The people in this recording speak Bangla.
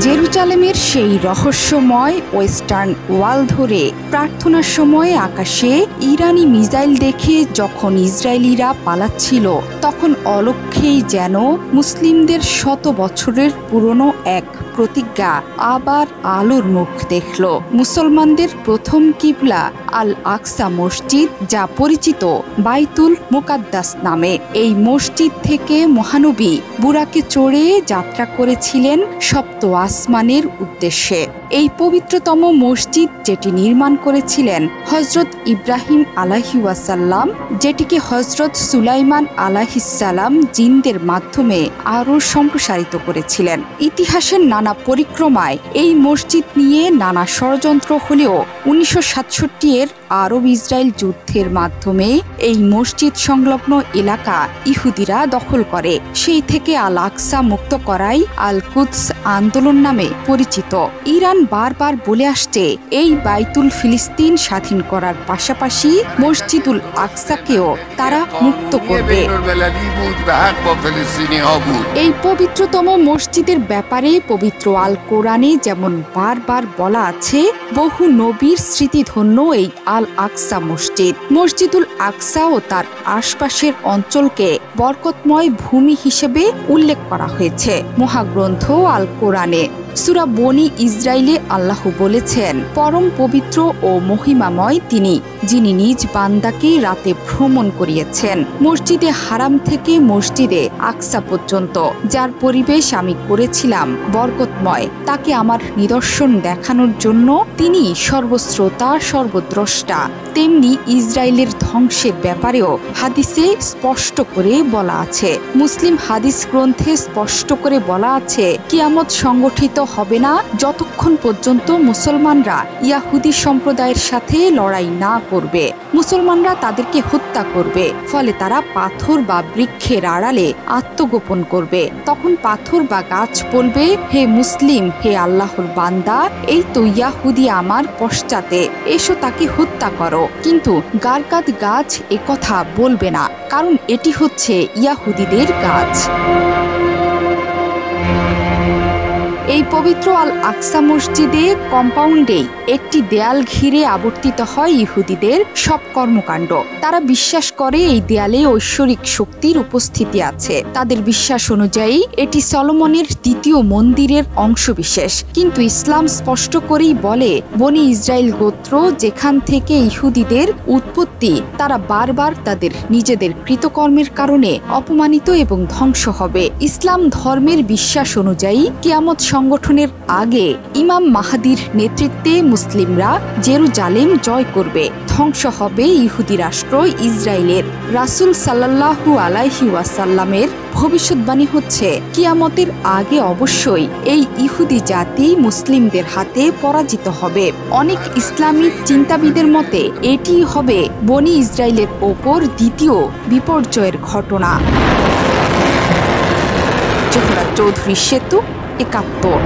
জেরুজালেমের সেই রহস্যময় ওয়েস্টার্ন ওয়াল ধরে প্রার্থনার সময় আকাশে ইরানি মিসাইল দেখে যখন ইসরায়েলিরা পালাচ্ছিল, তখন অলক্ষ্যেই যেন মুসলিমদের শত বছরের পুরনো এক প্রতিজ্ঞা আবার আলোর মুখ দেখল। মুসলমানদের প্রথম কিবলা আল আকসা মসজিদ, যা পরিচিত বাইতুল মুকাদ্দাস নামে। এই মসজিদ থেকে মহানবী বুরাকে চড়ে যাত্রা করেছিলেন সপ্ত আসমানের উদ্দেশ্যে। এই পবিত্রতম মসজিদ, যেটি নির্মাণ করেছিলেন হযরত ইব্রাহিম আলাইহি ওয়াসাল্লাম, যেটিকে হযরত সুলাইমান আলাইহিসসালাম জিনদের মাধ্যমে আরও সম্প্রসারিত করেছিলেন। ইতিহাসের নানা পরিক্রমায় এই মসজিদ নিয়ে নানা ষড়যন্ত্র হলেও 1967 এর আরব ইসরায়েল যুদ্ধের মাধ্যমে এই মসজিদ সংলগ্ন এলাকা ইহুদিরা দখল করে। সেই থেকে আল আকসা মুক্ত করাই আল কুদস আন্দোলন নামে পরিচিত। ইরান বারবার বলে আসছে এই বাইতুল ফিলিস্তিন স্বাধীন করার পাশাপাশি মসজিদুল আকসাকেও তারা মুক্ত করবে। এই পবিত্রতম মসজিদের ব্যাপারে পবিত্র আল কোরআনে যেমন বারবার বলা আছে, বহু নবীর স্মৃতিধন্য এই আল আকসা মসজিদ। মসজিদুল আকসা ও তার আশপাশের অঞ্চলকে বরকতময় ভূমি হিসেবে উল্লেখ করা হয়েছে মহাগ্রন্থ আল কোরআনে। সূরা বনী ইসরাইলে আল্লাহ বলেছেন, পরম পবিত্র ও মহিমাময় তিনি, যিনি নিজ বান্দাকে রাতে ভ্রমণ করিয়েছেন মসজিদে হারাম থেকে মসজিদে আকসা পর্যন্ত, যার পরিবেশ আমি করেছিলাম বরকতময়। তাকে আমার নিদর্শন দেখানোর জন্য তিনি সর্বশ্রোতা সর্বদ্রষ্টা। তেমনি ইসরায়েলের ধ্বংসের ব্যাপারেও হাদিসে স্পষ্ট করে বলা আছে। মুসলিম হাদিস গ্রন্থে স্পষ্ট করে বলা আছে, কিয়ামত সংগঠিত হবে না যতক্ষণ পর্যন্ত মুসলমানরা ইয়াহুদি সম্প্রদায়ের সাথে লড়াই না করবে। মুসলমানরা তাদেরকে হত্যা করবে, ফলে তারা পাথর বা বৃক্ষের আড়ালে আত্মগোপন করবে। তখন পাথর বা গাছ বলবে, হে মুসলিম, হে আল্লাহর বান্দা, এই তো ইয়াহুদি আমার পশ্চাতে, এসো তাকে হত্যা করো। কিন্তু গারকাদ গাছ একথা বলবে না, কারণ এটি হচ্ছে ইয়াহুদিদের গাছ। এই পবিত্র আল আকসা মসজিদে কম্পাউন্ডেই একটি দেয়াল ঘিরে আবর্তিত হয় ইহুদিদের সব কর্মকাণ্ড। তারা বিশ্বাস করে এই দেয়ালে ঐশ্বরিক শক্তির উপস্থিতি আছে। তাদের বিশ্বাস অনুযায়ী এটি সলোমনের দ্বিতীয় মন্দিরের অংশবিশেষ। কিন্তু ইসলাম স্পষ্ট করেই বলে, বনি ইসরায়েল গোত্র যেখান থেকে ইহুদিদের উৎপত্তি, তারা বারবার তাদের নিজেদের কৃতকর্মের কারণে অপমানিত এবং ধ্বংস হবে। ইসলাম ধর্মের বিশ্বাস অনুযায়ী কিয়ামত সংগঠনের আগে ইমাম মাহাদির নেতৃত্বে মুসলিমরা জেরুজালেম জয় করবে। ধ্বংস হবে ইহুদি রাষ্ট্র ইসরায়েলের। রাসূল সাল্লাল্লাহু আলাইহি ওয়াসাল্লামের ভবিষ্যৎবাণী হচ্ছে, কিয়ামতের আগে অবশ্যই এই ইহুদি জাতি মুসলিমদের হাতে পরাজিত হবে। অনেক ইসলামী চিন্তাবিদের মতে এটি হবে বনি ইসরায়েলের ওপর দ্বিতীয় বিপর্যয়ের ঘটনা। জোহরা চৌধুরী সেতু, 71।